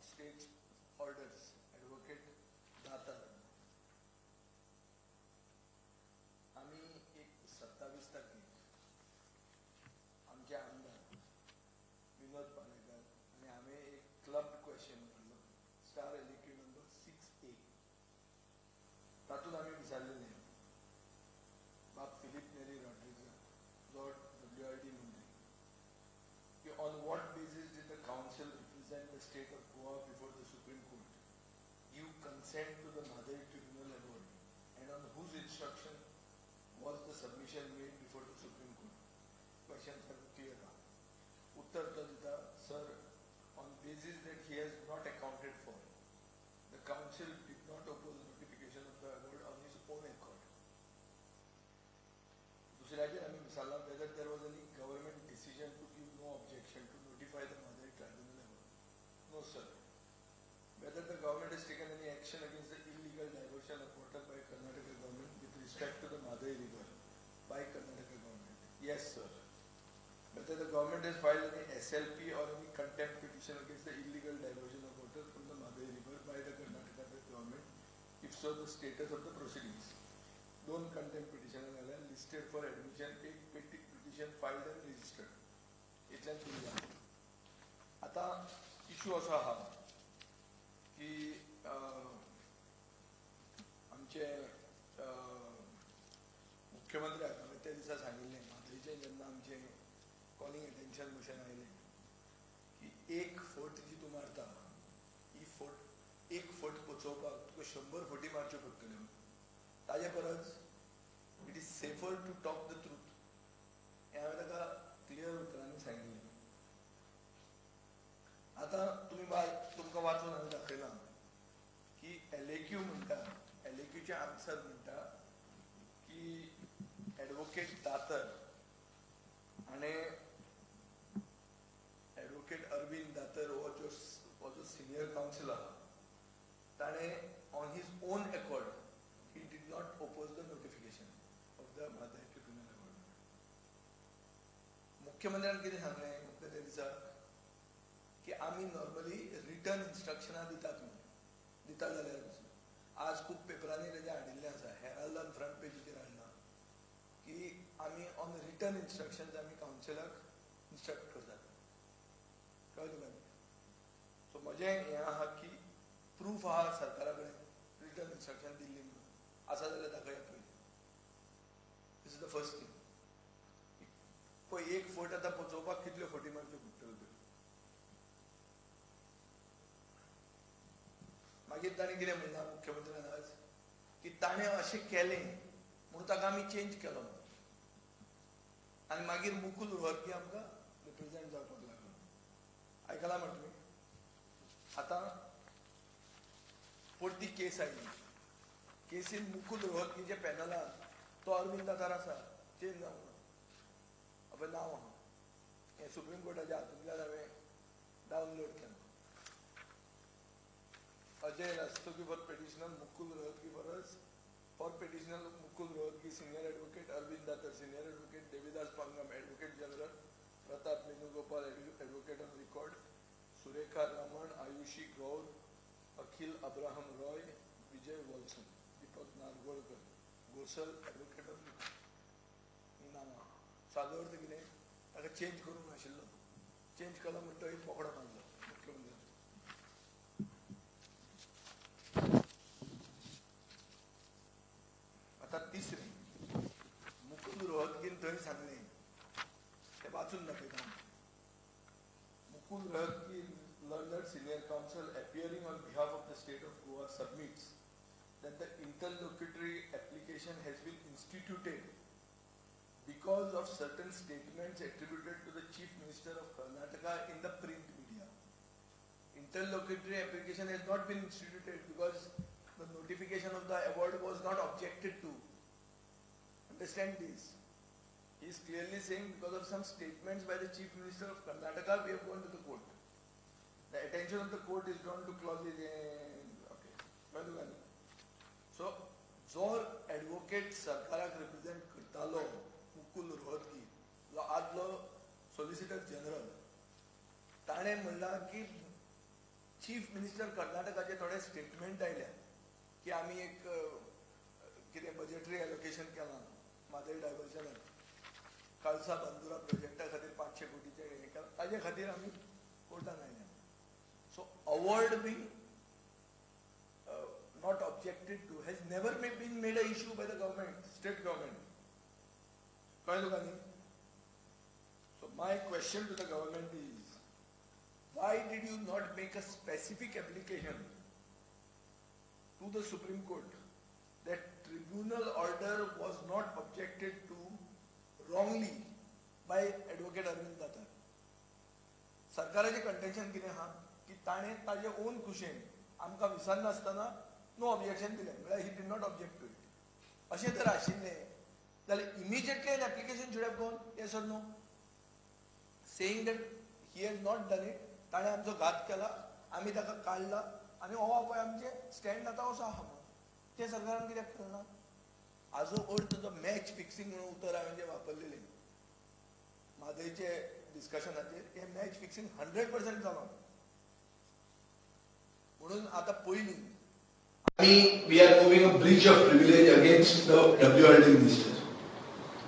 state orders, Advocate दातार. आम्ही एक 27 तारखेक आमचे आमदार विनोद पालेकर आणि आम्ही एक क्लब क्वेश्चन केलो स्टार एलईक्यू नंबर 6A. तातूंत आम्ही विचारलेले बाब फिलिप नेरी रॉड्रिगस लॉर्ड WRD मंत्री कि on what basis did the council represent the state of Goa before the Supreme Court, give consent to the Madhai Tribunal award, and on whose instruction was the submission made before the Supreme Court? Question clear now. Uttar Dita, sir, on basis that he has not accounted for, the council did not oppose notification of the award on his own accord. Dusraje, I mean, whether there was any government decision to give no objection to notify the Madhai Tribunal award. No, sir. Whether the government has taken any action against the illegal diversion of water by Karnataka government with respect to the Madhai river by Karnataka government. Yes, sir. Whether the government has filed any SLP or any contempt petition against the illegal diversion of water from the Madhai river by the Karnataka government. If so, the status of the proceedings. दोन contempt petition listed for admission, एक petition filed and registered. इतल्यान दिल्ली आता issue असो आहा की आमचे मुख्यमंत्री हांवें त्या दिसा सांगिल्लें म्हादईचें जेन्ना आमचें कॉलिंग एटेन्शन मोशन आयलें की 1 फूट जी तूं मारता ही फूट 1 फूट पोचोवपाक तुका 100 फुटी मारच्यो पडटल्यो. ताजे परस it is safer to talk the truth हें हांवें ताका क्लियर उतरांनी सांगिल्लें. आतां तुमकां वाचून हांवें दाखयलां की एलएक्यू म्हणटा, एलएक्यूचे आन्सर म्हणटा की एडवोकेट दातर आनी एडवोकेट अरविंद दातर हो जो सिनियर काउन्सिल आहा ताणें on his own accord he did not oppose the notification of the Madhai Tribunal award. मुख्यमंत्र्यान कितें सांगलें मुख्य त्या दिसाक की आमी नॉर्मली रिटर्न इन्स्ट्रक्शनां दितात म्हणून दिता जाल्यार आज खूब पेपरांनी तेजें हाडिल्लें आसा, हेराल्डान फ्रंट पेजीचेर हाडला की आमी ऑन रिटर्न इन्स्ट्रक्शन्स आमी कावन्सिलाक इन्स्ट्रक्ट करतात. कळ्ळें तुका? सो म्हजें हें आहा की प्रूफ आहा सरकारा कडेन रिटर्न इन्स्ट्रक्शन दिल्ली म्हणून आसा जाल्यार दाखया पयलीं. This is the first thing. पळय 1 फूट आतां पोचोवपाक कितल्यो फुटी मारच्यो पडटल्यो त्यो. मागीर ताणें कितें म्हणलां मुख्यमंत्र्यान आज की ताणें अशें केलें म्हणून ताका आमी चेंज केलो म्हणून. आनी मागीर मुकुल रोहतगी आमकां रिप्रेझेंट जावपाक लागलो. आयकलां म्हणटा तुमी? आतां परती केस आयली. केसीन मुकुल रोहतगीच्या पॅनलान तो अरविंद दातार आसा, चेंज जावंक ना. आपलें नांव आहा हें सुप्रीम कोर्टाच्या हातूंतल्यान हांवें डावनलोड केलां. Ajay Rastogi for petitioner Mukul Rohatgi for petitioner Mukul Rohatgi, senior advocate Arvind Datar, senior advocate Devidas Pangam, advocate general Pratap Venugopal, advocate on record Surekha Raman, Ayushi Gaur, Akhil Abraham Roy, Vijay Walson, Deepak Nargolkar, गोसल एडवोकेट ऑफ ही नांवां. सादो अर्थ कितें ताका चेंज करूंक नाशिल्लो. चेंज केलो म्हणटकीर बोकडो मारलो मुख्यमंत्र्यान. आतां तिसरें मुकुल रोहतगीन थंय सांगलें तें वाचून दाखयता. Mukul Rohatgi learned senior counsel appearing on behalf of the state of Goa submits that the interlocutory application has been instituted because of certain statements attributed to the Chief Minister of Karnataka in the print media. Interlocutory application has not been instituted because the notification of the award was not objected to. Understand this. He is clearly saying because of some statements by the Chief Minister of Karnataka we have gone to the court. The attention of the court is drawn to clauses. Okay. So, जो advocate सरकाराक represent करतालो मुकुल रोहतगी, जो आदलो solicitor general, ताणें म्हणलां की chief minister कर्नाटकाचे थोडे स्टेटमेंट आयल्या की आमी एक कितें बजेटरी एलोकेशन केलां म्हादय डायवर्जनाक कालसा बांदुरा प्रोजेक्टा खातीर 500 कोटीचे हे केलां ताजे खातीर आमी कोर्टान आयल्या. So award been not objected to has never been made a issue by the government, state government. So my question to the government is, why did you not make a specific application to the Supreme Court that tribunal order was not objected to wrongly by Advocate Arvind Datar? सरकाराचे contention कितें आहा की ताणें ताजे own कुशेन आमकां विसरना आसतना no objection दिलें म्हळ्यार he did not object to it. अशें जर आशिल्लें जाल्यार immediately an application should have gone yes or no saying that he has not done it. ताणें आमचो घात केला आमी ताका काडला आनी हो पळय आमचे स्टँड आतां असो आहा म्हणून तें सरकारान कित्याक केलें ना. हाजो अर्थ जो मॅच फिक्सिंग म्हणून उतर हांवें जें वापरलेलें म्हादयचे डिस्कशनाचेर हें मॅच फिक्सिंग 100% जालो म्हणून आतां पयलीं we are moving a breach of privilege against the WRD minister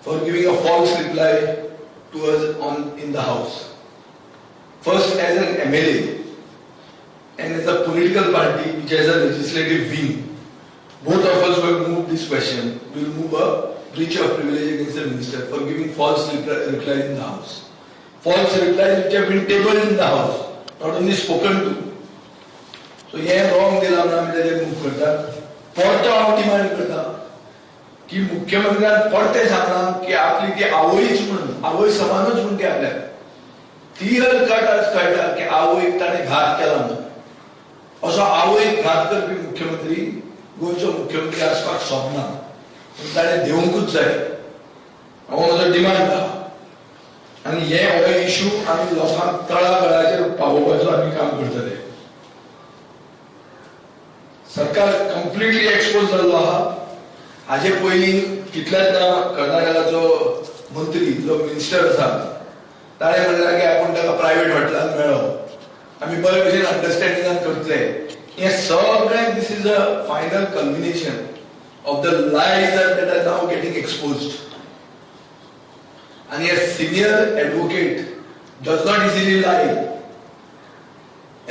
for giving a false reply to us in the house. First as an MLA and as a political party which has a legislative wing, both of us who have moved this question will move a breach of privilege against the minister for giving false replies in the house. False replies which have been tabled in the house, not only spoken to. So हे wrong दिला म्हणून आमी ताजेर move करतात. परतो हांव demand करता की मुख्यमंत्र्यान परते सांगला की आपली ती आवयच म्हणून आवय समानच म्हणून ती आपल्याक क्लियर कट आज कळटा की आवयक ताणें घात केला म्हणून. असो आवयक घात करपी मुख्यमंत्री गोंयचो मुख्यमंत्री आसपाक सोबना पूण ताणें देवंकूच जाय. हो म्हजो डिमांड आहा आनी हे हो इशू आमी लोकांक तळागळाचेर पावोवपाचो आमी काम करतले. सरकार कंप्लिटली एक्सपोज जाल्लो आहा. हाजे पयलीं कितल्याच कर्नाटकाचो मंत्री जो मिनिस्टर आसा ताणें म्हणलां की आपूण ताका प्रायवेट हॉटेलान मेळ्ळो आमी बरे भशेन अंडरस्टँडिंगान करतले. हें सगळें this is a final culmination of the lies that are now getting exposed. आनी a senior advocate does not easily lie.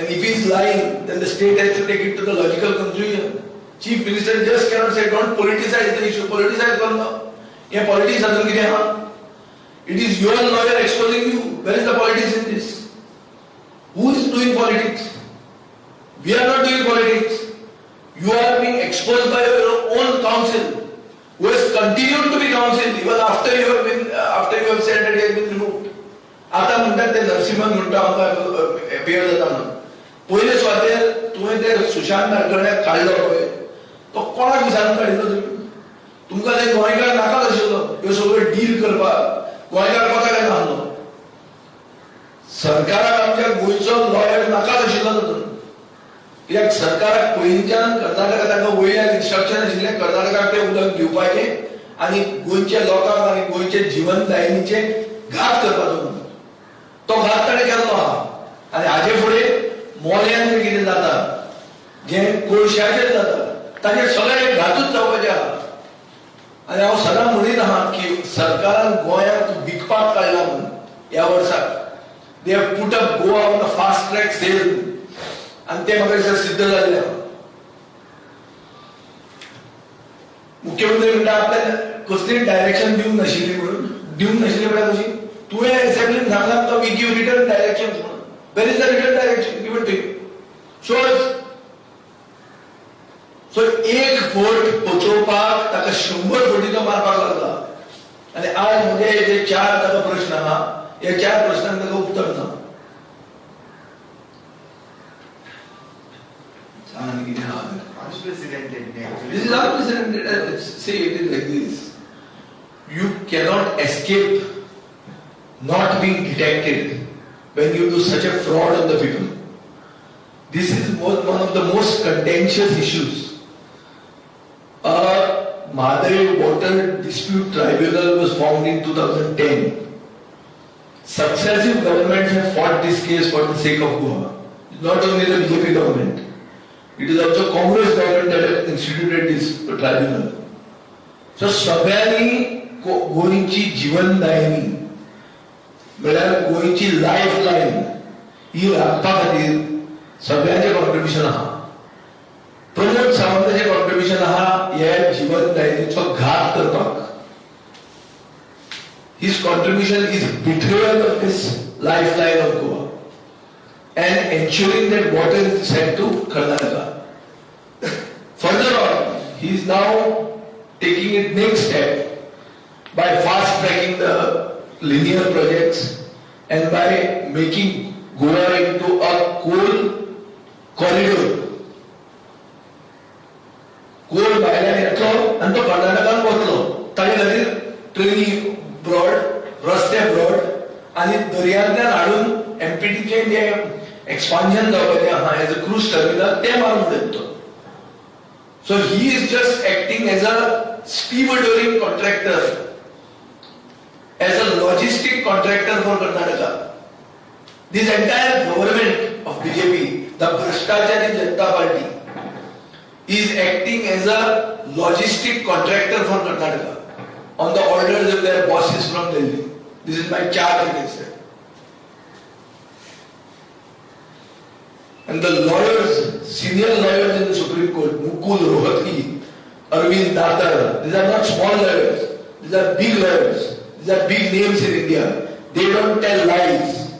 And if he is lying, then the state has to take it to the logical conclusion. Chief Minister just cannot say, don't politicize the issue. Politicize karo. Yeah, politics adun kide ha. It is your lawyer exposing you. Where is the politics in this? Who is doing politics? We are not doing politics. You are being exposed by your own counsel, who has continued to be counsel even after you have said that he has been removed. आता म्हणतात ते नरसिंहन म्हणटा आमकां pair जाता म्हणून. पयले स्वातेर तुवें ते सुशांत नाडकर्ण्याक काडलो पळय तो कोणाक विचारून काडिल्लो तुमी? तुमकां ते गोंयकार नाकाच आशिल्लो ह्यो सगळ्यो डील करपाक. गोंयकार कोताक येना आसलो. सरकाराक आमच्या गोंयचो लॉयर नाकाच आशिल्लो तातूंत. कित्याक सरकाराक पयलींच्यान कर्नाटका तांकां वयल्यान इन्स्ट्रक्शन आशिल्लें कर्नाटकाक तें उदक दिवपाचें आनी गोंयच्या लोकांक आनी गोंयचे जिवनदायिनीचे घात करपाचो म्हणून. तो घात ताणें केल्लो आहा. आनी हाजे फुडें मोल्यान जें कितें जाता जें कोळशाचेर जाता ताचेर सगळें घातूच जावपाचें आहा. आनी हांव सदां म्हणीत आहा की सरकारान गोंयांक विकपाक काडला म्हणून ह्या वर्साक they have put up Goa on the fast track cell आनी तें म्हाका दिसता सिद्ध जाल्लें आहा. मुख्यमंत्री म्हणटा आपल्याक कसली डायरेक्शन दिवंक नाशिल्ली म्हणून. दिवंक नाशिल्ली म्हळ्यार कशी? तुवें एसेंब्लीन सांगलां तो वी गिव रिटर्न डायरेक्शन म्हणून. Where is the written direction given to you? Show us. So एक फोट पोचोवपाक ताका 100 फोटीचो मारपाक लागला आनी आज म्हणजे जे 4 ताका प्रश्न आहा ह्या 4 प्रश्नांक ताका उत्तर ना. सांग कितें आहा? This is unprecedented. See, it is like this. You cannot escape not being detected when you do such a fraud on the people. This is one of the most contentious issues. A Mahadev Water Dispute Tribunal was formed in 2010. Successive governments have fought this case for the sake of Goa. not only the BJP government, it is also Congress government that has instituted this tribunal. So सगळ्यांनी गोंयची जीवनदायिनी म्हळ्यार गोंयची Lifeline ही राखपा खातीर सगळ्यांचे contribution आहा. Pramod सावंताचे contribution आहा हे जीवनदायिनीचो घात करपाक. His contribution is betrayal of this lifeline of Goa and ensuring that water is sent to Karnataka. Further on, he is now taking it next step by fast tracking the linear projects and by making Goa into a coal corridor. Coal भायल्यान येतलो आनी तो कर्नाटकान वतलो. ताचे खातीर trainee broad, रस्ते broad आणि दर्यांतल्यान हाडून एमपीटीचे जे एक्सपान्शन जावपाचें आहा एज अ क्रूज टर्मिनल ते मारून उडयतो. So he is just acting as a stevedoring contractor, as a logistic contractor for Karnataka. This entire government of BJP, the Bhrashtachari Janata Party, is acting as a logistic contractor for Karnataka on the orders of their bosses from Delhi. This is my charge against them. And the lawyers, senior lawyers in the Supreme Court, Mukul Rohatgi, Arvind Datar, these are not small lawyers, these are big lawyers, these are big names in India. They don't tell lies.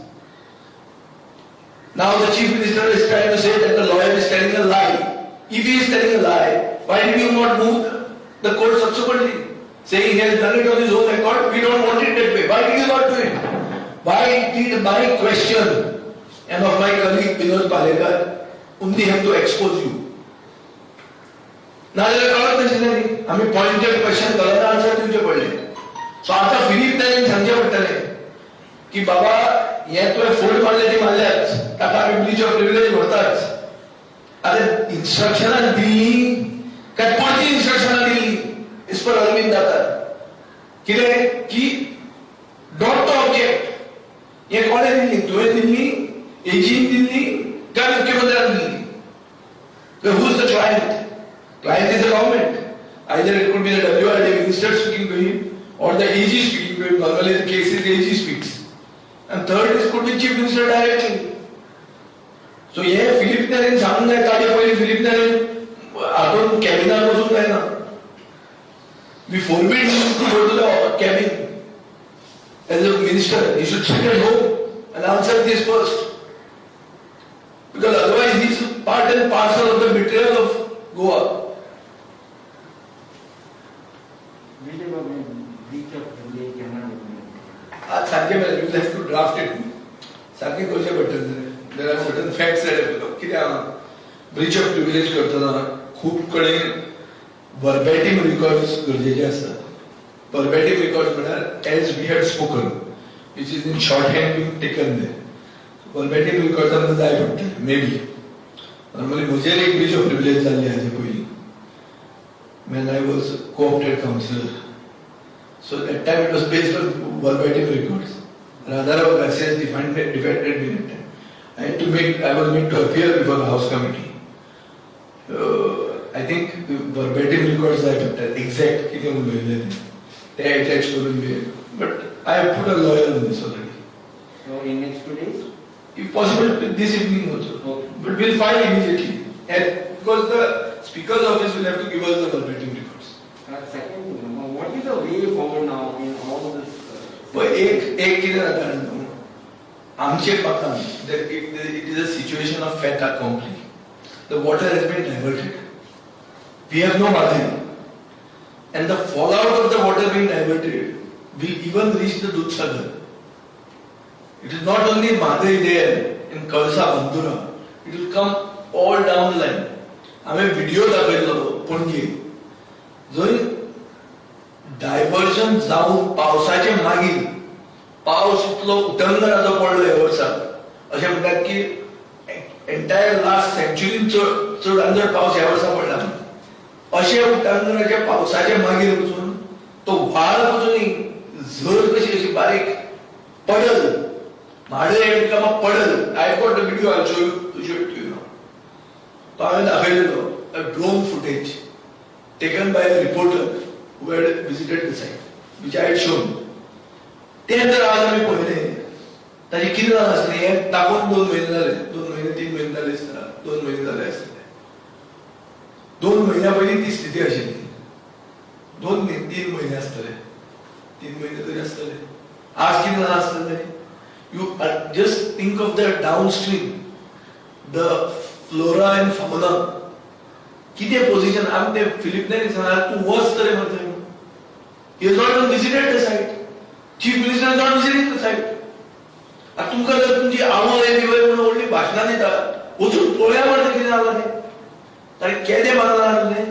Now the Chief Minister is trying to say that the lawyer is telling a lie. If he is telling a lie, why did you not move the court subsequently? Saying he has done it on his own accord, we don't want it that way. Why did you not do it? Why did my question and of my colleague Vinod Palekar only have to expose you? नाजाल्यार कळत नाशिल्लें न्ही. आमी pointed question घालून answer दिवचे पडले. सो आतां Philip नायन सांगचें पडटलें की बाबा हें तुवें फोल्ड मारले ती मारल्याच, ताका आमी ब्रीच ऑफ प्रिविलेज व्हरताच. आता इंस्ट्रक्शनां दिल्ली काय परती इंस्ट्रक्शनां दिल्ली इस पर अरविंद दातार कितें की डॉट टू ऑब्जेक्ट हे कोणे दिल्ली? तुवें दिल्ली, एजीन दिल्ली काय मुख्यमंत्र्यान Delhi? Who is the client? Client is the government. Either it could be the WRD minister speaking to him or the AG speaking to him. Normally the case is the AG speaks. And third is could be Chief Minister directly. So ये Philip Naren सांगूंक जाय ताचे पयलीं Philip Naren हातून कॅबिनात वचूंक जायना. We forbid him to go to the cabin as a minister. He should sit at home and answer this first. Because otherwise he is part and parcel of the betrayal of Goa. सारखे you will have to draft it. सारखे करचे पडटले. There are certain facts that have come. कित्याक breach of privilege करतना खूब कडेन verbatim records गरजेचे आसतात. वर्बॅटिम रिकॉर्ड्स म्हळ्यार as we had spoken which is in shorthand been taken there. Verbatim records आमकां जाय पडटले मे बी. नॉर्मली म्हजेर एक ब्रीच ऑफ प्रिविलेज जाल्ली हाजे पयलीं when I was co-opted councillor. So that time it was based on verbatim records. Radharao Garcia defended me that time. I was made to appear before the House Committee. I think verbatim records are better. Exact किती उलयले ते attach करून घे. But I have put a lawyer on this already. So in next 2 days? If possible, this evening also. Okay. But we'll file immediately. And because the Speaker's office will have to give us the verbatim records. Second, what is the way forward now in all this? But एक कितें जाता आमचे पक्षान that it is a situation of fait accompli. The water has been diverted. We have no Madhai. And the fallout of the water being diverted will even reach the Dudhsagar. It is not only Madhai there in Kalsa, Bandura. It will come all down the line. आम्ही video दाखयलो पणजे जंय diversion जावन पावसाचे मागीर पावस इतलो उटंगराचो पडलो ह्या वर्साक अशें म्हणटात की एंटायर लास्ट सेंच्युरीन चड आनी चड पावस ह्या वर्सा पडला. अशे उटंगराच्या पावसाचे मागीर वचून तो व्हाळ वचून झर कशी अशी बारीक पडल माडे कामा पडल. I got the video, I'll show you to you now. तो हांवें दाखयलेलो a drone footage taken by a reporter who had visited the site, which I had shown. ते जर आज आमी पळयलें ताजे कितें जालें आसलें हें दाखोवन 2 महिने जाले, 2 महिने 3 महिने जाले आसतना, 2 महिने जाले आसतले. 2 महिन्या पयलीं ती स्थिती आशिल्ली. 2 न्ही 3 महिने आसतले, 3 महिने तरी आसतले. आज कितें जालें आसतलें? You just think of the downstream, the flora and fauna. कितें position? आमी ते फिलिप नेरी सांगल्यार तूं वच तरी म्हणटा. He has not even visited the site. Chief Minister has not visited the site. आता तुमकां जर तुमची आवय बिवय म्हणून व्हडली भाशणां दिता, वचून पळया म्हणटा कितें जालां तें. ताणें केदें बांदलां आसलें.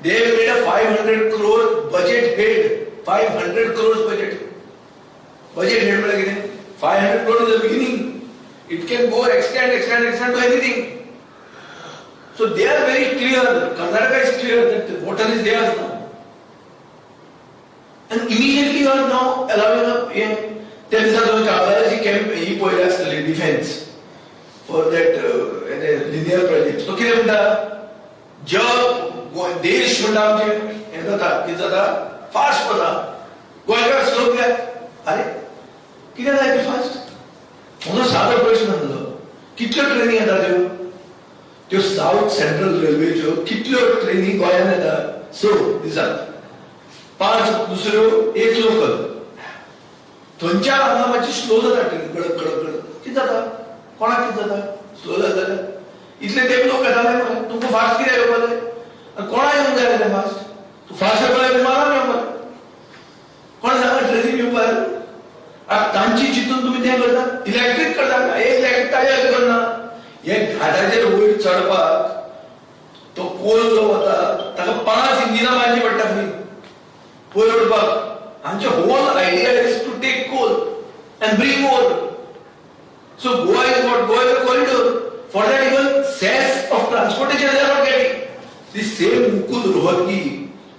They made a 500 crore budget head. 500 crores budget. Budget head म्हळ्यार कितें? 500 crore is the beginning. It can go extend to anything. So they are very clear. Karnataka is clear that the water is theirs now. And immediately you are now allowing up in त्या दिसा तुम्ही कामगाराची camp ही पळयली आसतली defence for that linear project. तो कितें म्हणटा? जग देश म्हणटा आमचे हें जाता कितें जाता फास्ट वता. गोंयकार स्लो कित्याक? अरे कितें जाय ती फास्ट? म्हजो सादो प्रश्न आसलो. कितल्यो ट्रेनी येता त्यो साउथ सेंट्रल रेल्वेच्यो कितल्यो ट्रेनी गोंयांत येता? 6 दिसाक. 5 दुसऱ्यो 1 लोकल. थंयच्या हांगा मातशी स्लो जाता ट्रेन. कडक कितें जाता? कोणाक कितें जाता? स्लो जाता. इतले ते लोक येताले मरे. तुमकां फास्ट कित्याक येवपाक जाय? आनी कोणा येवंक जाय ते फास्ट? तूं फास्ट येवपाक जाय विमानान येवपाक. कोण सांगा ट्रेनीन येवपाक? आतां तांची चिंतून तुमी तें करता. इलेक्ट्रीक करता. इलेक्ट्रीक ताजेर करना. हे घाटाचेर वयर चडपाक तो कोल जो वता ताका 5 इंजिनां मारची पडटा खंय वयर उडपाक. आमचे whole idea is to take coal and bring more. So Goa is what? Goa is a corridor. For that even cess of transportation they are not getting. The same Mukul Rohatgi,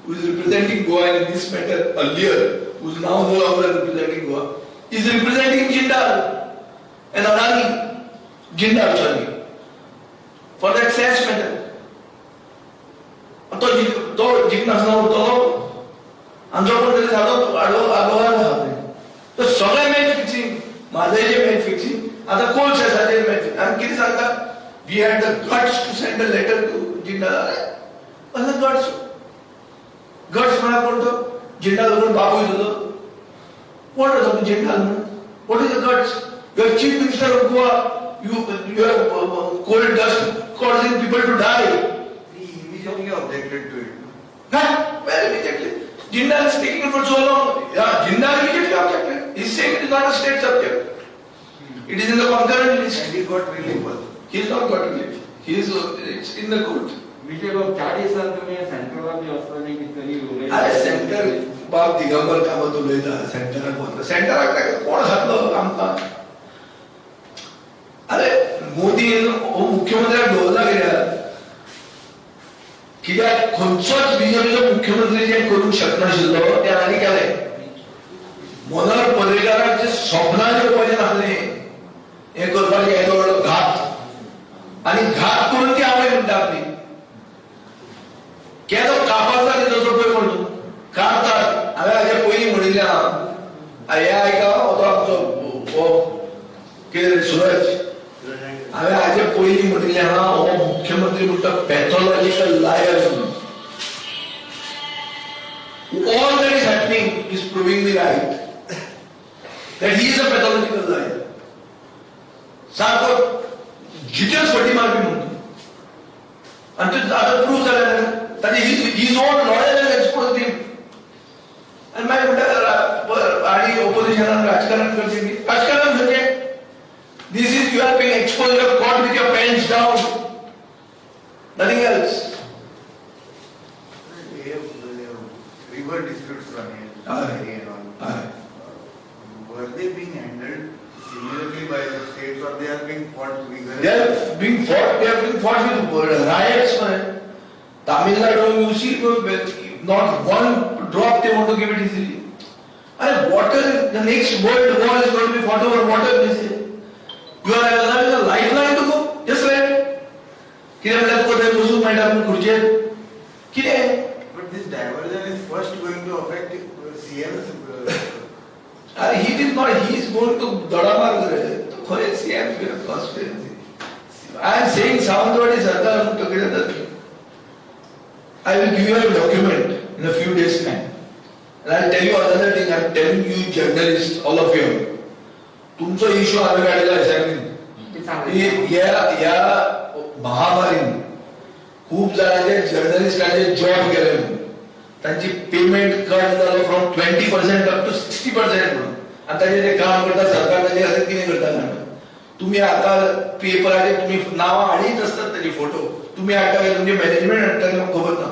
who is representing Goa in this matter earlier, who is now no longer representing Goa, is representing Jindal and Adani. Jindal, sorry. For that cess matter. तो जिंकनासतना उरतलो. आमचो कोण तरी सादो आडोवार आहा. तो सगळें match fixing. म्हाजें मॅच फिक्सिंग आतां कोल सेसाचेर मॅच फिक्सिंग. आनी कितें सांगता? We had the guts to send a letter to Jindal. अरे गट्स म्हळ्यार कोण तो? जिंदाल म्हणून बापूय तुजो कोण तो जिंदाल म्हणून? What is the guts? You are chief minister of Goa. You are coal dust causing people to die. He immediately objected to it. Well, immediately. Jindal is taking it for so long. Yeah, Jindal immediately objected. He is saying it is not a state subject. It is in the concurrent list. And he got relief also. He has not got relief. He is it's in the court. विषय बाब 40 साल तुम्ही सेंट्रलला B असताना कितरी उलयले. अरे centre बाब दिगंबर कामत उलयता. सेंटराक वता. सेंटराक कोण घातलो आमकां? अरे मोदीन हो मुख्यमंत्र्याक दवरला कित्याक खंयचोच बीजेपीचो मुख्यमंत्री जे करूंक शकनाशिल्लो ते हांणी केलें. मनोहर पर्रीकाराक जे स्वप्नान येवपाचें नासलें हें करपाचें येदो व्हडलो घात आनी घात करून ती आवय म्हणटा आपली. केदो कापारता तेजो पळय म्हणून कापतात. हांवें हाजे पयलीं म्हणिल्लें आहा. हे आयका हो आमचो हो कितें सुरज. हांवें हाजे पयलीं म्हणिल्लें आहा हो मुख्यमंत्री म्हणटा pathological liar. All that is happening is proving me right that he is a pathological liar. सारको जितेच फटी मारपी म्हणटा. आनी ते आतां प्रूव जालें ताजे his own lawyer has exposed him. आनी मागीर म्हणटा आनी ऑपोजिशनान राजकारण करचें न्ही. राजकारण खंयचें? This is you are being exposed, you are caught with your pants down. Nothing else. River disputes running. Were they being handled similarly by the states, or they are being fought vigorously? They are being fought with riots, man. Tamil Nadu, you see, not one drop they want to give it easily. And water, the next world war is going to be fought over water. They say. You are allowing a lifeline to go. Just let it. किती म्हणतात कोठे बसून माहिती आपण खुर्चीत किती आहे. But this diversion is first going to affect CM's. अरे he is not. He is going to दडामार करेल. तो खरे CM conspiracy. I am saying Sawantwadi सरकार मुक्त केलं तर I will give you a document in a few days time. And I will tell you another thing. I am telling you journalists, all of you. तुमचा issue आम्ही काढलेला आहे सांगेन. या महामारीने खूप जणांचे जर्नलिस्टांचे जॉब गेले त्यांची पेमेंट कट झालं फ्रॉम 20% अप टू 60% म्हणून आता जे काम करतात सरकार त्याचे असं की नाही करतात. तुम्ही आता पेपराचे तुम्ही नाव आडीच असतात त्याचे फोटो तुम्ही आता तुमचे मॅनेजमेंट हाडटा खबर ना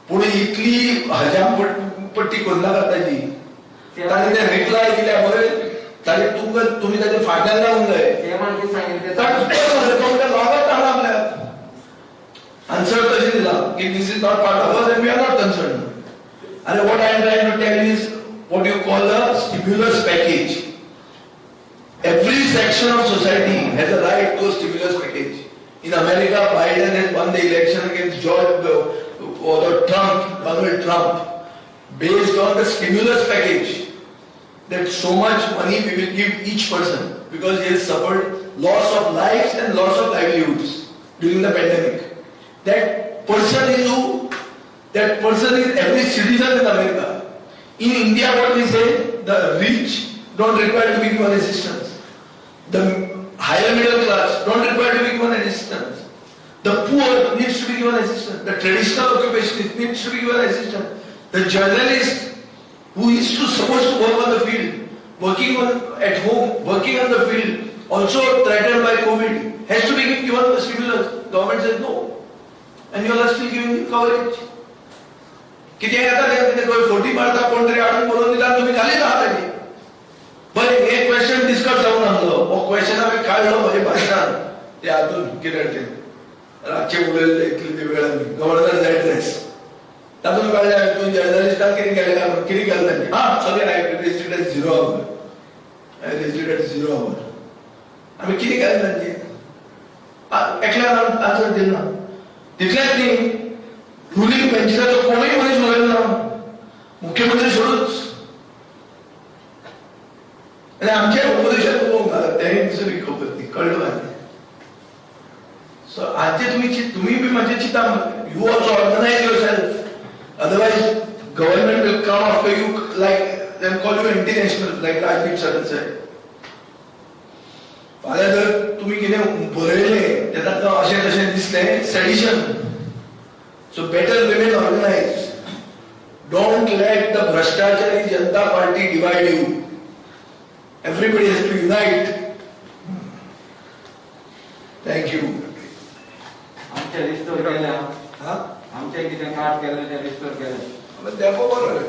पुढे इतली हजामपट्टी कोणा करताची ताणे ते रिप्लाय दिल्यामुळे ताणे तुम्ही त्याचे फाटल्यान जाऊन जाय लागत आला आपल्यात आन्सर तशी दिला की this is not part of us and we are not concern. अरे what I am trying to tell is what you call a stimulus package. Every section of society has a right to a stimulus package. In America, Biden has won the election against Donald Trump, based on the stimulus package. That so much money we will give each person because he has suffered loss of lives and loss of livelihoods during the pandemic. That person is who? That person is every citizen in America. In India, what we say, the rich don't require to be given assistance. The higher middle class don't require to be given assistance. The poor needs to be given assistance. The traditional occupation needs to be given assistance. The journalist who is supposed to work on the field, working at home, working on the field, also threatened by COVID, has to be given the stimulus. Government says no, and you are still giving him coverage. किती आता ते कोई 40 मारता कोणतरी आडून बोलून दिला तुम्ही खाली राहता. पण एक क्वेश्चन डिस्कस जाऊन आणलो वो क्वेश्चन आम्ही काढलो म्हणजे भाषणात ते आतून किरडते रातचे उलयले इतली वेळांनी गव्हर्नर ऍड्रेस तातून कळले तुम्ही जर्नलिस्टांक कितें केलें काय कितें केलें तांणी sorry I raised at 0 hour आम्ही कितें केलें तांचे एकल्यान आन्सर दिना. तितलेंच न्ही रुलींग बेंचीचो कोणूय मनीस उलयलो ना मुख्यमंत्री सोडूच आणि आमच्या उपदेशात तेही दुसरी खबर ती कळलं पाहिजे. सो आजचे तुम्ही बी माझे चिता you also organise yourself otherwise government will come after you like them call you international like Rajdeep sir साहेब. फाल्यां जर तुम्ही कितें बरयलें तेका अशें तशें दिसलें sedition. So better remain organise. Don't let the Bhrashtachari Janata Party divide you. Everybody has to unite. Thank you. आमच्या रिस्टोर केल्या हाँ? आमच्या किती कार्ड केलं ते रिस्टोर केलं. बरोबर आहे.